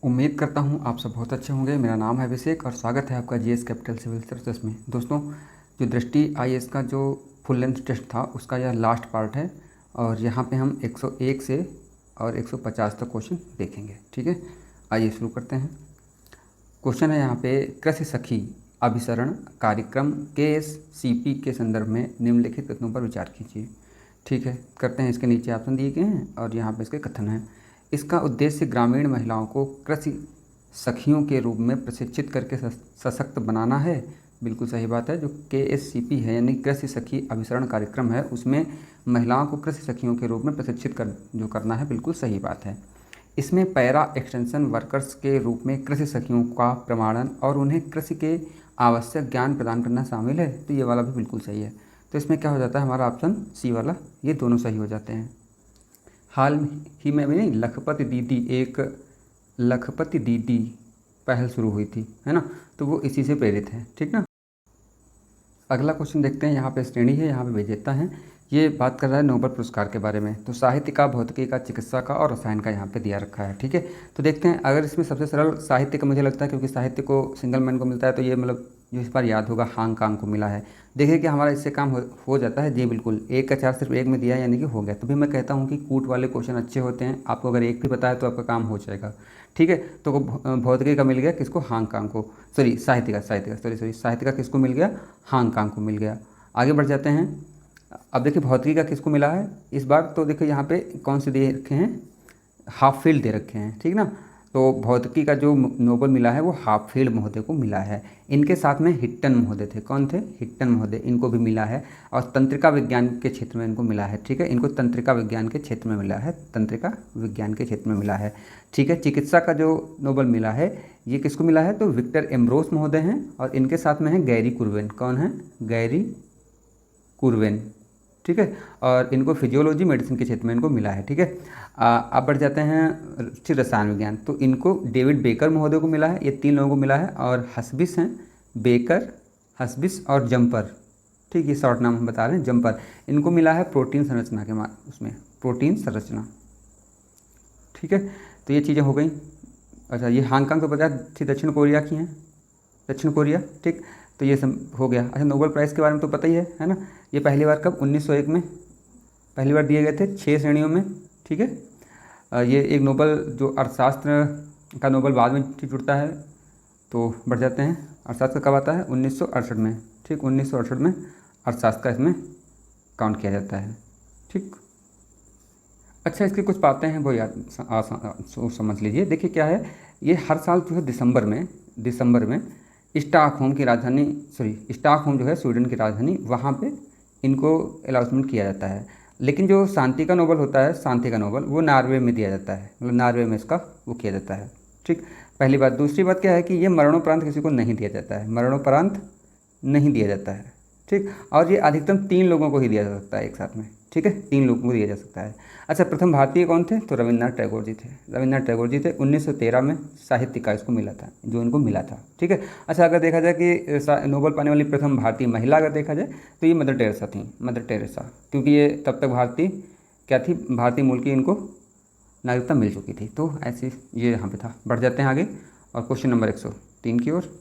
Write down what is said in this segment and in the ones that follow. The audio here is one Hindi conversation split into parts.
उम्मीद करता हूँ आप सब बहुत अच्छे होंगे। मेरा नाम है अभिषेक और स्वागत है आपका जीएस कैपिटल सिविल सर्विसेज में। दोस्तों, जो दृष्टि आईएएस का जो फुल लेंथ टेस्ट था उसका यह लास्ट पार्ट है और यहाँ पे हम 101 से और 150 तक क्वेश्चन देखेंगे। ठीक है, आइए शुरू करते हैं। क्वेश्चन है यहाँ पे, कृषि सखी अभिसरण कार्यक्रम KSCP के संदर्भ में निम्नलिखित कथनों पर विचार कीजिए। ठीक है, करते हैं। इसके नीचे ऑप्शन दिए गए हैं और यहाँ पे इसके कथन हैं। इसका उद्देश्य ग्रामीण महिलाओं को कृषि सखियों के रूप में प्रशिक्षित करके सशक्त बनाना है। बिल्कुल सही बात है। जो KSCP है यानी कृषि सखी अभिसरण कार्यक्रम है, उसमें महिलाओं को कृषि सखियों के रूप में प्रशिक्षित करना है। बिल्कुल सही बात है। इसमें पैरा एक्सटेंशन वर्कर्स के रूप में कृषि सखियों का प्रमाणन और उन्हें कृषि के आवश्यक ज्ञान प्रदान करना शामिल है। तो ये वाला भी बिल्कुल सही है। तो इसमें क्या हो जाता है, हमारा ऑप्शन सी वाला, ये दोनों सही हो जाते हैं। हाल ही में नहीं, लखपति दीदी पहल शुरू हुई थी, है ना, तो वो इसी से प्रेरित है। ठीक ना। अगला क्वेश्चन देखते हैं। यहाँ पे श्रेणी है, यहाँ पे विजेता हैं। ये बात कर रहा है नोबेल पुरस्कार के बारे में। तो साहित्य का, भौतिकी का, चिकित्सा का और रसायन का यहाँ पे दिया रखा है। ठीक है, तो देखते हैं। अगर इसमें सबसे सरल साहित्य का मुझे लगता है, क्योंकि साहित्य को सिंगल मैन को मिलता है, तो ये मतलब जो इस बार याद होगा हांगकांग को मिला है। देखिए कि हमारा इससे काम हो जाता है। जी बिल्कुल, एक का चार सिर्फ एक में दिया है यानी कि हो गया। तभी मैं कहता हूँ कि कूट वाले क्वेश्चन अच्छे होते हैं। आपको अगर एक भी पता है तो आपका काम हो जाएगा। ठीक है, तो भौतिकी का मिल गया किसको, हांगकांग को। सॉरी साहित्य का साहित्य का किसको मिल गया, हांगकांग को मिल गया। आगे बढ़ जाते हैं। अब देखिए भौतिकी का किसको मिला है इस बार। तो देखिए यहाँ पे कौन से दे रखे हैं, हाफील्ड दे रखे हैं। ठीक ना। तो भौतिकी का जो नोबेल मिला है वो हाफील्ड महोदय को मिला है। इनके साथ में हिट्टन महोदय थे। कौन थे, हिट्टन महोदय, इनको भी मिला है। और तंत्रिका विज्ञान के क्षेत्र में इनको मिला है। ठीक है, इनको तंत्रिका विज्ञान के क्षेत्र में मिला है, तंत्रिका विज्ञान के क्षेत्र में मिला है। ठीक है, चिकित्सा का जो नोबेल मिला है ये किसको मिला है, तो विक्टर एम्ब्रोस महोदय हैं। और इनके साथ में है गैरी कुर्वेन। कौन है, गैरी कुर्वेन। ठीक है, और इनको फिजियोलॉजी मेडिसिन के क्षेत्र में इनको मिला है। ठीक है, अब बढ़ जाते हैं फिर रसायन विज्ञान। तो इनको डेविड बेकर महोदय को मिला है। ये तीन लोगों को मिला है। और हस्बिस हैं, बेकर, हस्बिस और जम्पर। ठीक, ये शॉर्ट नाम हम बता रहे हैं, जम्पर। इनको मिला है प्रोटीन संरचना के उसमें, प्रोटीन संरचना। ठीक है, तो ये चीज़ें हो गई। अच्छा, ये हांगकांग तो पता थी दक्षिण कोरिया की हैं, दक्षिण कोरिया। ठीक, तो ये सब हो गया। अच्छा, नोबेल प्राइज़ के बारे में तो पता ही है ना। ये पहली बार कब, 1901 में पहली बार दिए गए थे 6 श्रेणियों में। ठीक है, ये एक नोबेल जो अर्थशास्त्र का नोबेल बाद में जुड़ता है। तो बढ़ जाते हैं। अर्थशास्त्र कब आता है, 1968 में। ठीक, 1968 में अर्थशास्त्र का इसमें काउंट किया जाता है। ठीक, अच्छा, इसकी कुछ बातें हैं वो याद समझ लीजिए। देखिए क्या है, ये हर साल जो है दिसंबर में स्टॉकहोम की राजधानी, स्टॉकहोम जो है स्वीडन की राजधानी, वहाँ पे इनको अनाउंसमेंट किया जाता है। लेकिन जो शांति का नोबेल होता है, शांति का नोबेल, वो नॉर्वे में दिया जाता है, मतलब नॉर्वे में इसका वो किया जाता है। ठीक, पहली बात। दूसरी बात क्या है कि ये मरणोपरांत किसी को नहीं दिया जाता है, मरणोपरांत नहीं दिया जाता है। ठीक, और ये अधिकतम 3 लोगों को ही दिया जा सकता है एक साथ में। ठीक है, 3 लोगों को दिया जा सकता है। अच्छा, प्रथम भारतीय कौन थे, तो रविन्द्रनाथ टैगोर जी थे। रविन्द्रनाथ टैगोर जी थे। 1913 में साहित्य का इसको मिला था, जो इनको मिला था। ठीक है, अच्छा, अगर देखा जाए कि नोबेल पाने वाली प्रथम भारतीय महिला अगर देखा जाए तो ये मदर टेरेसा थी, मदर टेरेसा। क्योंकि ये तब तक भारतीय क्या थी, भारतीय मूल की इनको नागरिकता मिल चुकी थी। तो ऐसे ये यहाँ पे था। बढ़ जाते हैं आगे और क्वेश्चन नंबर 103 की ओर।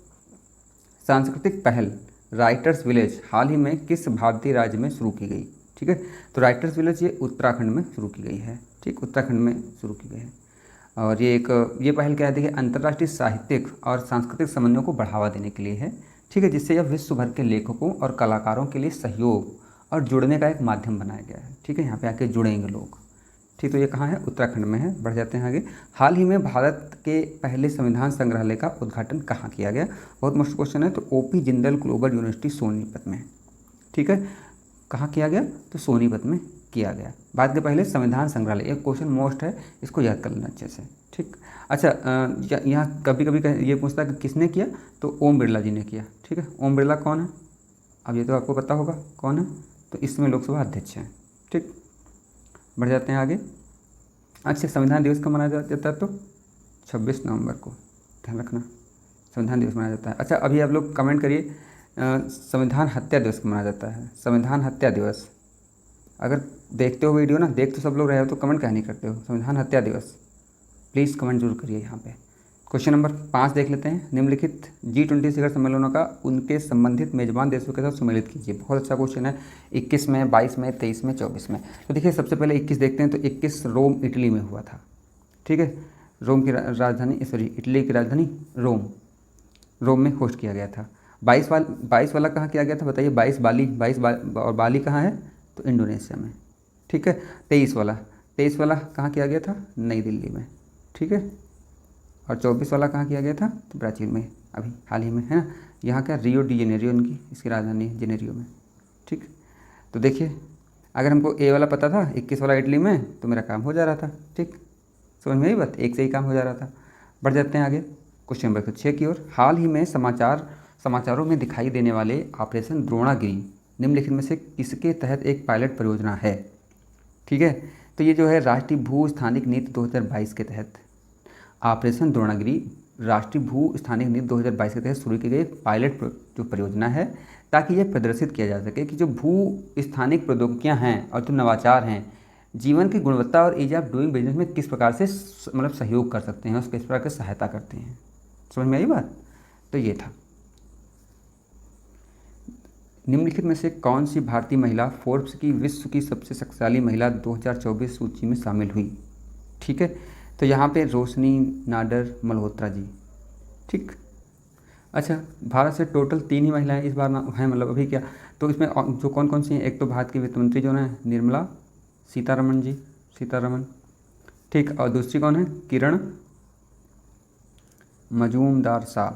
सांस्कृतिक पहल राइटर्स विलेज हाल ही में किस भारतीय राज्य में शुरू की गई। ठीक है, तो राइटर्स विलेज ये उत्तराखंड में शुरू की गई है। ठीक, उत्तराखंड में शुरू की गई है। और ये पहल क्या है, देखिए अंतर्राष्ट्रीय साहित्यिक और सांस्कृतिक समन्वय को बढ़ावा देने के लिए है। ठीक है, जिससे यह विश्व भर के लेखकों और कलाकारों के लिए सहयोग और जुड़ने का एक माध्यम बनाया गया है। ठीक है, यहाँ पे आके जुड़ेंगे लोग। ठीक, तो ये कहाँ है, उत्तराखंड में है। बढ़ जाते हैं आगे। हाल ही में भारत के पहले संविधान संग्रहालय का उद्घाटन कहाँ किया गया, बहुत मस्त क्वेश्चन है। तो OP Jindal global university Sonipat में। ठीक है, कहाँ किया गया, तो सोनीपत में किया गया। भारत के पहले संविधान संग्रहालय, एक क्वेश्चन मोस्ट है, इसको याद कर लेना अच्छे से। ठीक, अच्छा, यहाँ कभी कभी ये पूछता है कि किसने किया, तो ओम बिरला जी ने किया। ठीक है, ओम बिरला कौन है, अब ये तो आपको पता होगा कौन है, तो इसमें लोकसभा अध्यक्ष हैं। ठीक, बढ़ जाते हैं आगे। अच्छा, संविधान दिवस कब मनाया जाता है, तो 26 नवंबर को, ध्यान रखना, संविधान दिवस मनाया जाता है। अच्छा, अभी आप लोग कमेंट करिए संविधान हत्या दिवस कब मनाया जाता है, संविधान हत्या दिवस। अगर देखते हो वीडियो ना, देख तो सब लोग रहे हो, तो कमेंट क्या नहीं करते हो, संविधान हत्या दिवस प्लीज़ कमेंट जरूर करिए यहाँ पे। क्वेश्चन नंबर 5 देख लेते हैं। निम्नलिखित G20 शिखर सम्मेलनों का उनके संबंधित मेजबान देशों के साथ सम्मिलित कीजिए। बहुत अच्छा क्वेश्चन है। 21 में, 22 में, 23 में, 24 में। तो देखिए सबसे पहले 21 देखते हैं। तो 21 रोम इटली में हुआ था। ठीक है, रोम की राजधानी, सॉरी इटली की राजधानी रोम में होस्ट किया गया था। 22 वाला कहाँ किया गया था बताइए? 22 और बाली कहाँ है? तो इंडोनेशिया में। ठीक है। 23 वाला कहाँ किया गया था? नई दिल्ली में। ठीक है। और 24 वाला कहाँ किया गया था? तो ब्राज़ील में, अभी हाल ही में, है ना। यहाँ क्या, रियो डी जेनेरियो इनकी, इसकी राजधानी है जेनेरियो में। ठीक। तो देखिए अगर हमको ए वाला पता था, 21 वाला इटली में, तो मेरा काम हो जा रहा था। ठीक, समझ में आई बात? एक से ही काम हो जा रहा था। बढ़ जाते हैं आगे क्वेश्चन नंबर 6 की ओर। हाल ही में समाचारों में दिखाई देने वाले ऑपरेशन द्रोणागिरी निम्नलिखित में से किसके तहत एक पायलट परियोजना है? ठीक है। तो ये जो है राष्ट्रीय भू स्थानिक नीति 2022 के तहत ऑपरेशन द्रोणागिरी राष्ट्रीय भू स्थानिक नीति 2022 के तहत शुरू की गई पायलट जो परियोजना है, ताकि यह प्रदर्शित किया जा सके कि जो भू स्थानिक प्रौद्योगिकियां हैं और जो नवाचार हैं जीवन की गुणवत्ता और ईज ऑफ डूइंग बिजनेस में किस प्रकार से मतलब सहयोग कर सकते हैं, उस किस प्रकार से सहायता करते हैं। समझ में आई बात? तो ये था। निम्नलिखित में से कौन सी भारतीय महिला फोर्ब्स की विश्व की सबसे शक्तिशाली महिला 2024 सूची में शामिल हुई? ठीक है। तो यहाँ पे रोशनी नाडर मल्होत्रा जी। ठीक। अच्छा, भारत से टोटल 3 ही महिलाएं इस बार हैं, मतलब अभी क्या। तो इसमें जो कौन कौन सी हैं, एक तो भारत की वित्त मंत्री जो है निर्मला सीतारमण। ठीक। और दूसरी कौन है? किरण मजूमदार शाह।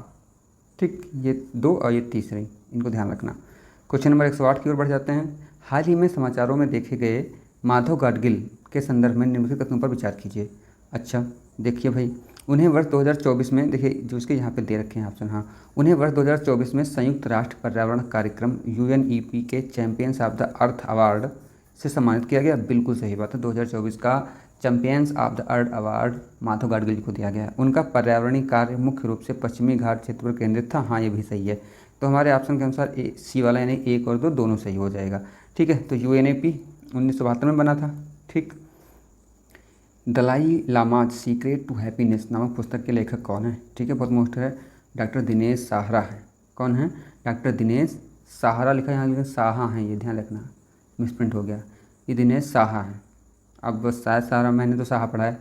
ठीक, ये 2 और ये तीसरी, इनको ध्यान रखना। क्वेश्चन नंबर 108 की ओर बढ़ जाते हैं। हाल ही में समाचारों में देखे गए माधव गाडगिल के संदर्भ में निम्नलिखित कथनों पर विचार कीजिए। अच्छा देखिए भाई, उन्हें वर्ष 2024 में, देखिए जो उसके यहाँ पे दे रखे हैं ऑप्शन, हाँ, उन्हें वर्ष 2024 में संयुक्त राष्ट्र पर्यावरण कार्यक्रम UNEP के champions of the earth award से सम्मानित किया गया। बिल्कुल सही बात है। 2024 का champions of the earth award Madhav Gadgil ji को दिया गया है। उनका पर्यावरणीय कार्य मुख्य रूप से पश्चिमी घाट क्षेत्र पर केंद्रित था। हाँ, ये भी सही है। तो हमारे ऑप्शन के अनुसार सी वाला यानी 1 और 2 दोनों सही हो जाएगा। ठीक है। तो UNEP 1972 में बना था। ठीक। Dalai Lama secret to happiness नामक पुस्तक के लेखक कौन है? ठीक है, बहुत मोस्ट है। डॉक्टर दिनेश साहरा है। कौन है? डॉक्टर दिनेश साहरा लिखा है यहाँ, लेकिन साहा है, ये ध्यान रखना, मिसप्रिंट हो गया। ये दिनेश साहा है। अब बस शायद सारा, मैंने तो साहा पढ़ा है,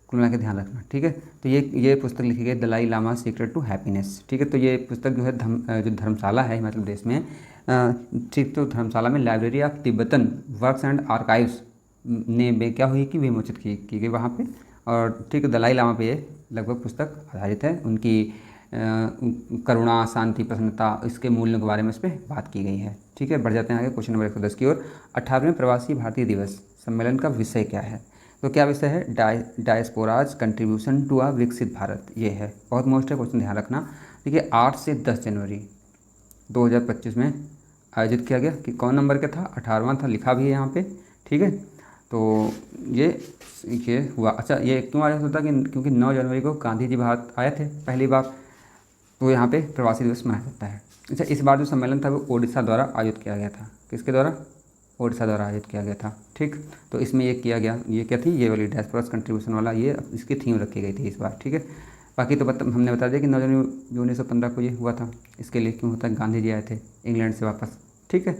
कुल मिला के ध्यान रखना। ठीक है। तो ये पुस्तक लिखी गई Dalai Lama secret to happiness. ठीक है। तो ये पुस्तक जो है जो धर्मशाला है हिमाचल प्रदेश में, ठीक, तो धर्मशाला में library of Tibetan works and archives ने क्या हुई कि विमोचित की गई वहाँ पे। और ठीक, दलाई लामा पे ये लगभग पुस्तक आधारित है। उनकी करुणा, शांति, प्रसन्नता, इसके मूल्यों के बारे में इस पर बात की गई है। ठीक है। बढ़ जाते हैं आगे क्वेश्चन नंबर 110 की ओर। 18वें प्रवासी भारतीय दिवस सम्मेलन का विषय क्या है? तो क्या विषय है? डायस्पोराज कंट्रीब्यूशन टू अ विकसित भारत। ये है, बहुत मोस्ट है क्वेश्चन, ध्यान रखना। देखिए 8 से 10 जनवरी 2025 में आयोजित किया गया। कि कौन नंबर का था? 18वां था, लिखा भी है यहाँ पे। ठीक है। तो ये हुआ। अच्छा, ये क्यों आयोजित होता है? क्योंकि 9 जनवरी को गांधी जी भारत आए थे पहली बार, तो यहाँ पे प्रवासी दिवस मनाया जाता है। अच्छा, इस बार जो सम्मेलन था वो ओडिशा द्वारा आयोजित किया गया था। किसके द्वारा? ओडिशा द्वारा आयोजित किया गया था। ठीक। तो इसमें ये किया गया, ये क्या थी? ये वाली डायस्पोरा कंट्रीब्यूशन वाला, ये इसकी थीम रखी गई थी इस बार। ठीक है। बाकी तो हमने बता दिया कि 9 जनवरी 1915 को ये हुआ था। इसके लिए क्यों होता है? गांधी जी आए थे इंग्लैंड से वापस। ठीक है।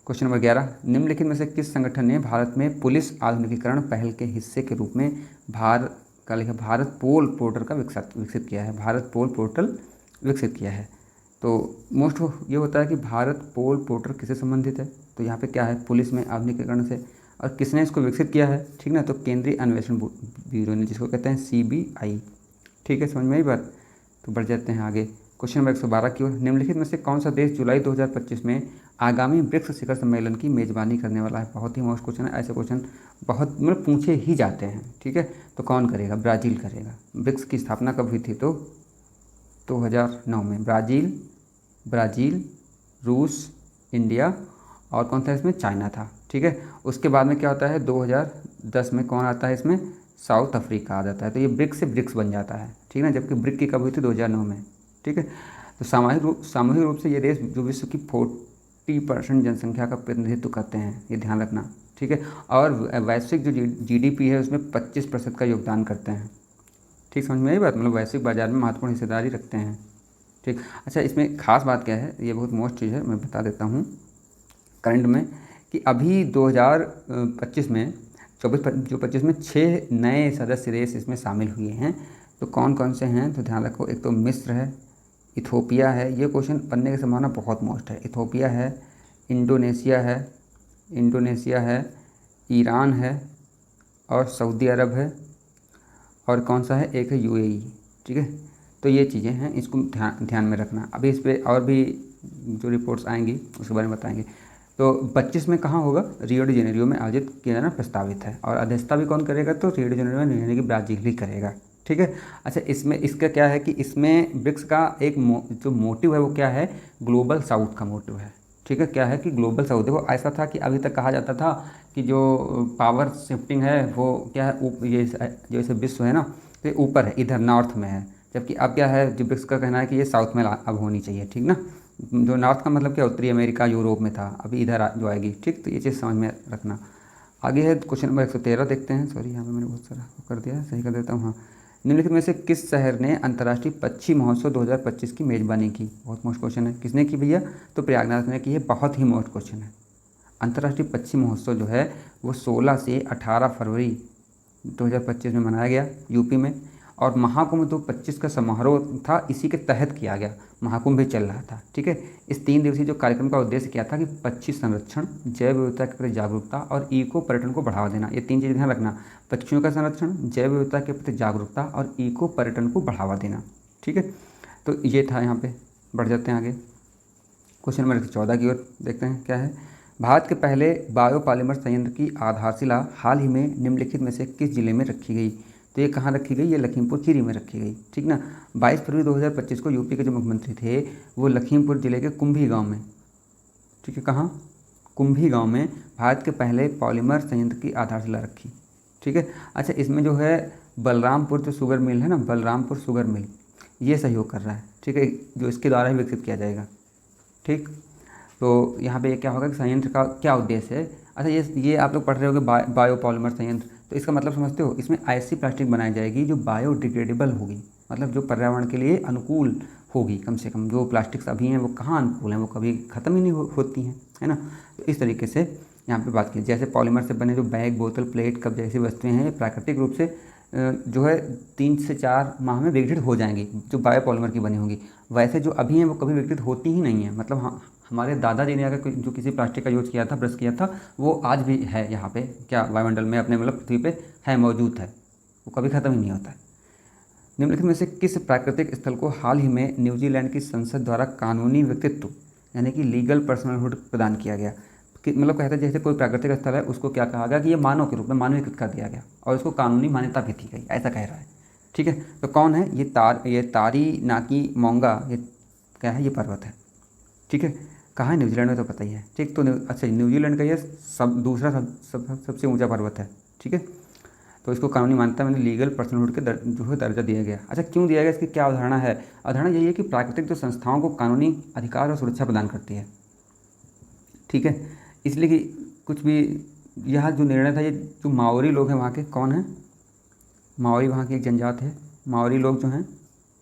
Question number 11। निम्नलिखित में से किस संगठन ने भारत में पुलिस आधुनिकीकरण पहल के हिस्से के रूप में भारत पोल पोर्टल का विकसित किया है? भारत पोल पोर्टल विकसित किया है। तो मोस्ट ये होता है कि भारत पोल पोर्टल किससे संबंधित है? तो यहाँ पे क्या है? पुलिस में आधुनिकीकरण से। और किसने इसको विकसित किया है? ठीक ना, तो केंद्रीय अन्वेषण ब्यूरो ने, जिसको कहते हैं CBI। ठीक है, समझ में आई बात? तो बढ़ जाते हैं आगे क्वेश्चन नंबर 112 की ओर। निम्नलिखित में से कौन सा देश जुलाई 2025 में आगामी ब्रिक्स शिखर सम्मेलन की मेजबानी करने वाला है? बहुत ही मोस्ट क्वेश्चन है। ऐसे क्वेश्चन बहुत मतलब पूछे ही जाते हैं। ठीक है। तो कौन करेगा? ब्राज़ील करेगा। ब्रिक्स की स्थापना कब हुई थी? तो 2009 में। ब्राज़ील, रूस, इंडिया और कौन था इसमें? चाइना था। ठीक है। उसके बाद में क्या होता है? 2010 में कौन आता है इसमें? साउथ अफ्रीका आ जाता है। तो ये ब्रिक्स से ब्रिक्स बन जाता है। ठीक है ना, जबकि ब्रिक की कब हुई थी? 2009 में। ठीक है। तो सामूहिक रूप से ये देश जो विश्व की 40% जनसंख्या का प्रतिनिधित्व करते हैं, ये ध्यान रखना। ठीक है। और वैश्विक जो GDP है उसमें 25% का योगदान करते हैं। ठीक, समझ में आई बात, मतलब वैश्विक बाजार में महत्वपूर्ण हिस्सेदारी रखते हैं। ठीक, अच्छा इसमें खास बात क्या है, ये बहुत मोस्ट चीज़ है, मैं बता देता हूँ करंट में, कि अभी 2025 में 24 में 6 नए सदस्य देश इसमें शामिल हुए हैं। तो कौन कौन से हैं, तो ध्यान रखो, एक तो मिस्र है, इथोपिया है, ये क्वेश्चन बनने की संभावना बहुत मोस्ट है, इथोपिया है, इंडोनेशिया है, ईरान है, और सऊदी अरब है, और कौन सा है, एक है यूएई। ठीक है, तो ये चीज़ें हैं, इसको ध्यान में रखना। अभी इस पर और भी जो रिपोर्ट्स आएंगी उसके बारे में बताएंगे। तो 25 में कहाँ होगा, रियो डी जेनेरियो में आयोजित किया जाना प्रस्तावित है, और अध्यक्षता भी कौन करेगा, तो रियो डी जेनेरियो में यानी कि ब्राज़ील ही करेगा। ठीक है, अच्छा इसमें इसका क्या है कि इसमें ब्रिक्स का एक जो मोटिव है वो क्या है, ग्लोबल साउथ का मोटिव है। ठीक है, क्या है कि ग्लोबल साउथ, देखो ऐसा था कि अभी तक कहा जाता था कि जो पावर शिफ्टिंग है वो क्या है, ये जैसे विश्व है ना, तो ये ऊपर है, इधर नॉर्थ में है, जबकि अब क्या है, जो ब्रिक्स का कहना है कि ये साउथ में अब होनी चाहिए। ठीक ना, जो नॉर्थ का मतलब क्या, उत्तरी अमेरिका यूरोप में था, अभी इधर जो आएगी। ठीक, तो ये चीज़ समझ में रखना। आगे है क्वेश्चन नंबर 113 देखते हैं, सॉरी यहाँ पे मैंने बहुत सारा कर दिया, सही कर देता हूँ। हाँ, निम्नलिखित में से किस शहर ने अंतर्राष्ट्रीय पक्षी महोत्सव 2025 की मेज़बानी की, बहुत मोस्ट क्वेश्चन है, किसने की भैया, तो प्रयागराज ने की है, बहुत ही मोस्ट क्वेश्चन है। अंतर्राष्ट्रीय पक्षी महोत्सव जो है वो 16 से 18 फरवरी 2025 में मनाया गया यूपी में, और महाकुंभ 2025 का समारोह था, इसी के तहत किया गया, महाकुंभ भी चल रहा था। ठीक है, इस 3 दिवसीय जो कार्यक्रम का उद्देश्य क्या था कि पक्षी संरक्षण, जैव विविधता के प्रति जागरूकता और इको पर्यटन को बढ़ावा देना। ये 3 चीज़ ध्यान रखना, पक्षियों का संरक्षण, जैव विविधता के प्रति जागरूकता और इको पर्यटन को बढ़ावा देना। ठीक है, तो ये था, यहाँ पे बढ़ जाते हैं आगे क्वेश्चन नंबर 14 की ओर, देखते हैं क्या है। भारत के पहले बायोपॉलिमर संयंत्र की आधारशिला हाल ही में निम्नलिखित में से किस जिले में रखी गई, तो ये कहाँ रखी गई, ये लखीमपुर खीरी में रखी गई। ठीक ना, 22 फरवरी 2025 को यूपी के जो मुख्यमंत्री थे वो लखीमपुर जिले के कुंभी गांव में, ठीक है, कहाँ, कुंभी गांव में भारत के पहले पॉलीमर संयंत्र की आधारशिला रखी। ठीक है, अच्छा इसमें जो है बलरामपुर जो शुगर मिल है ना, बलरामपुर शुगर मिल, ये सहयोग कर रहा है। ठीक है, जो इसके द्वारा ही विकसित किया जाएगा। ठीक, तो यहाँ पे क्या होगा कि संयंत्र का क्या उद्देश्य है। अच्छा ये आप लोग पढ़ रहे होगे बायोपॉलिमर संयंत्र, तो इसका मतलब समझते हो, इसमें ऐसी प्लास्टिक बनाई जाएगी जो बायोडिग्रेडेबल होगी, मतलब जो पर्यावरण के लिए अनुकूल होगी। कम से कम जो प्लास्टिक्स अभी हैं वो कहाँ अनुकूल हैं, वो कभी ख़त्म ही नहीं होती हैं, है ना। तो इस तरीके से यहाँ पे बात की, जैसे पॉलीमर से बने जो बैग, बोतल, प्लेट, कप जैसी वस्तुएँ हैं, ये प्राकृतिक रूप से जो है 3 से 4 माह में विघटित हो जाएंगी, जो बायोपॉलीमर की बनी होंगी। वैसे जो अभी हैं वो कभी विघटित होती ही नहीं है, मतलब हाँ, हमारे दादाजी ने अगर जो किसी प्लास्टिक का यूज़ किया था, ब्रश किया था, वो आज भी है यहाँ पे, क्या वायुमंडल में अपने मतलब पृथ्वी पे है, मौजूद है, वो कभी ख़त्म ही नहीं होता है। निम्नलिखित में से किस प्राकृतिक स्थल को हाल ही में न्यूजीलैंड की संसद द्वारा कानूनी व्यक्तित्व यानी कि लीगल पर्सनलहुड प्रदान किया गया, कि मतलब कहते हैं जैसे कोई प्राकृतिक स्थल है उसको क्या कहा गया कि ये मानव के रूप में मानवीकृत कर दिया गया और उसको कानूनी मान्यता भी दी गई, ऐसा कह रहा है। ठीक है, तो कौन है ये तारी नाकी मोंगा, ये क्या है, ये पर्वत है। ठीक है, कहाँ है, न्यूजीलैंड में, तो पता ही है। ठीक, तो अच्छा न्यूजीलैंड का ये दूसरा सबसे ऊंचा पर्वत है। ठीक है, तो इसको कानूनी मान्यता में लीगल पर्सनहुड के जो है दर्जा दिया गया। अच्छा क्यों दिया गया, इसकी क्या अवधारणा है, अवधारणा यही है कि प्राकृतिक जो संस्थाओं को कानूनी अधिकार और सुरक्षा प्रदान करती है। ठीक है, इसलिए कि कुछ भी यह जो निर्णय था, ये जो माओरी लोग हैं वहाँ के, कौन है, माओरी वहाँ की एक जनजात है, माओरी लोग जो हैं,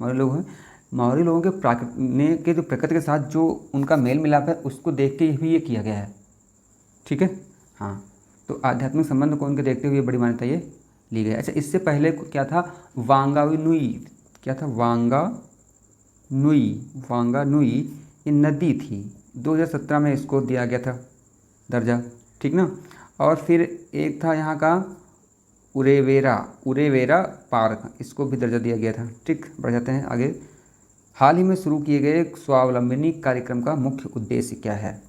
माओरी लोग हैं, माओरी लोगों के जो प्रकृति के साथ जो उनका मेल मिलाप है उसको देख के भी ये किया गया है। ठीक है, हाँ, तो आध्यात्मिक संबंध को उनके देखते हुए बड़ी मान्यता ये ली गई। अच्छा इससे पहले क्या था, वांगानुई, क्या था, वांगानुई ये नदी थी, 2017 में इसको दिया गया था दर्जा। ठीक ना, और फिर एक था यहाँ का उरेवेरा पार्क, इसको भी दर्जा दिया गया था। ठीक, बढ़ जाते हैं आगे। हाल ही में शुरू किए गए स्वावलंबनी कार्यक्रम का मुख्य उद्देश्य क्या है,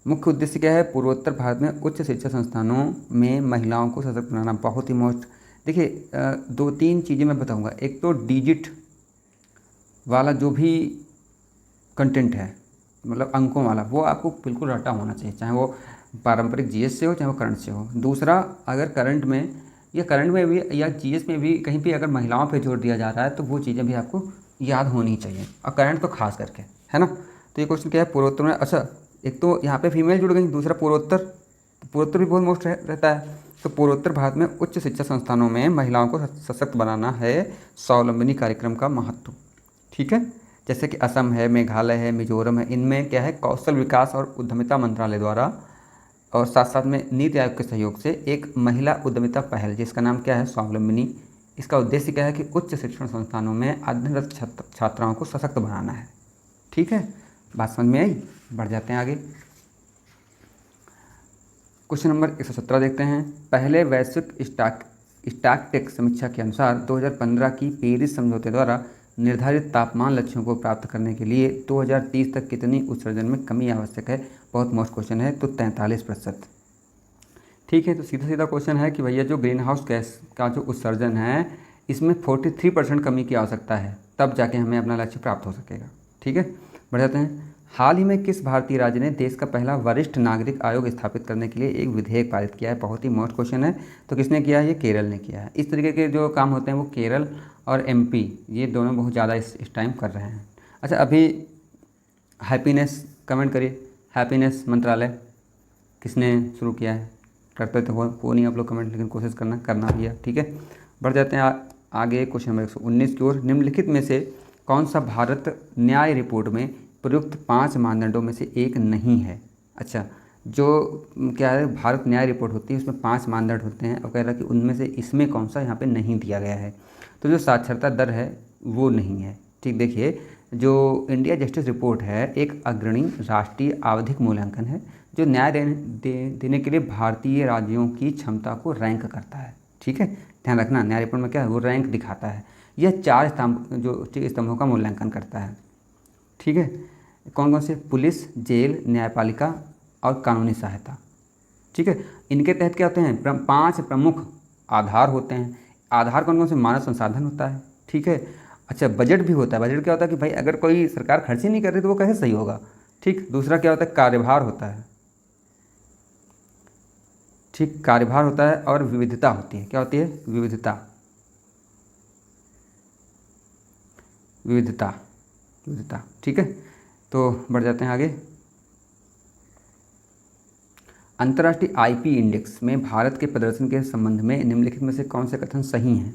मुख्य उद्देश्य क्या है, पूर्वोत्तर भारत में उच्च शिक्षा संस्थानों में महिलाओं को सशक्त बनाना। बहुत ही मोस्ट, देखिए 2-3 चीज़ें मैं बताऊंगा। एक तो डिजिट वाला जो भी कंटेंट है, मतलब अंकों वाला, वो आपको बिल्कुल रटा होना चाहिए, चाहे वो पारंपरिक जीएस से हो चाहे वो करंट से हो। दूसरा, अगर करंट में भी या जीएस में भी कहीं पे अगर महिलाओं पे जोर दिया जा रहा है तो वो चीज़ें भी आपको याद होनी चाहिए, और करंट तो खास करके, है ना। तो ये क्वेश्चन क्या है, पूर्वोत्तर में, अच्छा एक तो यहाँ पे फीमेल जुड़ गई, दूसरा पूर्वोत्तर भी बहुत मोस्ट रहता है। तो पूर्वोत्तर भारत में उच्च शिक्षा संस्थानों में महिलाओं को सशक्त बनाना है स्वावलंबनी कार्यक्रम का महत्व। ठीक है, जैसे कि असम है, मेघालय है, मिजोरम है, इनमें क्या है कौशल विकास और उद्यमिता मंत्रालय द्वारा और साथ साथ में नीति आयोग के सहयोग से एक महिला उद्यमिता पहल जिसका नाम क्या है स्वावलंबनी। इसका उद्देश्य क्या है कि उच्च शिक्षण संस्थानों में अध्ययनरत छात्राओं को सशक्त बनाना है। ठीक है, बात समझ में आई। बढ़ जाते हैं आगे। क्वेश्चन नंबर 117 देखते हैं। पहले वैश्विक स्टॉक टेक समीक्षा के अनुसार 2015 की पेरिस समझौते द्वारा निर्धारित तापमान लक्ष्यों को प्राप्त करने के लिए 2030 तक कितनी उत्सर्जन में कमी आवश्यक है। बहुत मोस्ट क्वेश्चन है, तो 43%। ठीक है, तो सीधा सीधा क्वेश्चन है कि भैया जो ग्रीन हाउस गैस का जो उत्सर्जन है इसमें 43% कमी की आवश्यकता है, तब जाके हमें अपना लक्ष्य प्राप्त हो सकेगा। ठीक है, बढ़ जाते हैं। हाल ही में किस भारतीय राज्य ने देश का पहला वरिष्ठ नागरिक आयोग स्थापित करने के लिए एक विधेयक पारित किया है। बहुत ही मोस्ट क्वेश्चन है, तो किसने किया है, ये केरल ने किया है। इस तरीके के जो काम होते हैं वो केरल और एमपी ये दोनों बहुत ज़्यादा इस टाइम कर रहे हैं। अच्छा, अभी हैप्पीनेस कमेंट करिए, हैप्पीनेस मंत्रालय किसने शुरू किया है। करते तो हो नहीं आप लोग कमेंट, लेकिन कोशिश करना भी है। ठीक है, बढ़ जाते हैं आगे क्वेश्चन नंबर 119 की ओर। निम्नलिखित में से कौन सा भारत न्याय रिपोर्ट में प्रयुक्त 5 मानदंडों में से एक नहीं है। अच्छा, जो क्या है भारत न्याय रिपोर्ट होती है उसमें 5 मानदंड होते हैं और कह रहा है कि उनमें से इसमें कौन सा यहाँ पे नहीं दिया गया है। तो जो साक्षरता दर है वो नहीं है। ठीक, देखिए जो इंडिया जस्टिस रिपोर्ट है एक अग्रणी राष्ट्रीय आवधिक मूल्यांकन है जो न्याय देने के लिए भारतीय राज्यों की क्षमता को रैंक करता है। ठीक है, ध्यान रखना, न्याय रिपोर्ट में क्या है वो रैंक दिखाता है। यह 4 स्तंभों का मूल्यांकन करता है। ठीक है, कौन कौन से, पुलिस, जेल, न्यायपालिका और कानूनी सहायता। ठीक है, इनके तहत क्या होते हैं 5 प्रमुख आधार होते हैं। आधार कौन कौन से, मानव संसाधन होता है। ठीक है, अच्छा बजट भी होता है। बजट क्या होता है कि भाई अगर कोई सरकार खर्च ही नहीं कर रही तो वो कैसे सही होगा। ठीक, दूसरा क्या होता है, कार्यभार होता है। ठीक, कार्यभार होता है और विविधता होती है। क्या होती है, विविधता, विविधता, विविधता। ठीक है, तो बढ़ जाते हैं आगे। अंतर्राष्ट्रीय आईपी इंडेक्स में भारत के प्रदर्शन के संबंध में निम्नलिखित में से कौन से कथन सही हैं।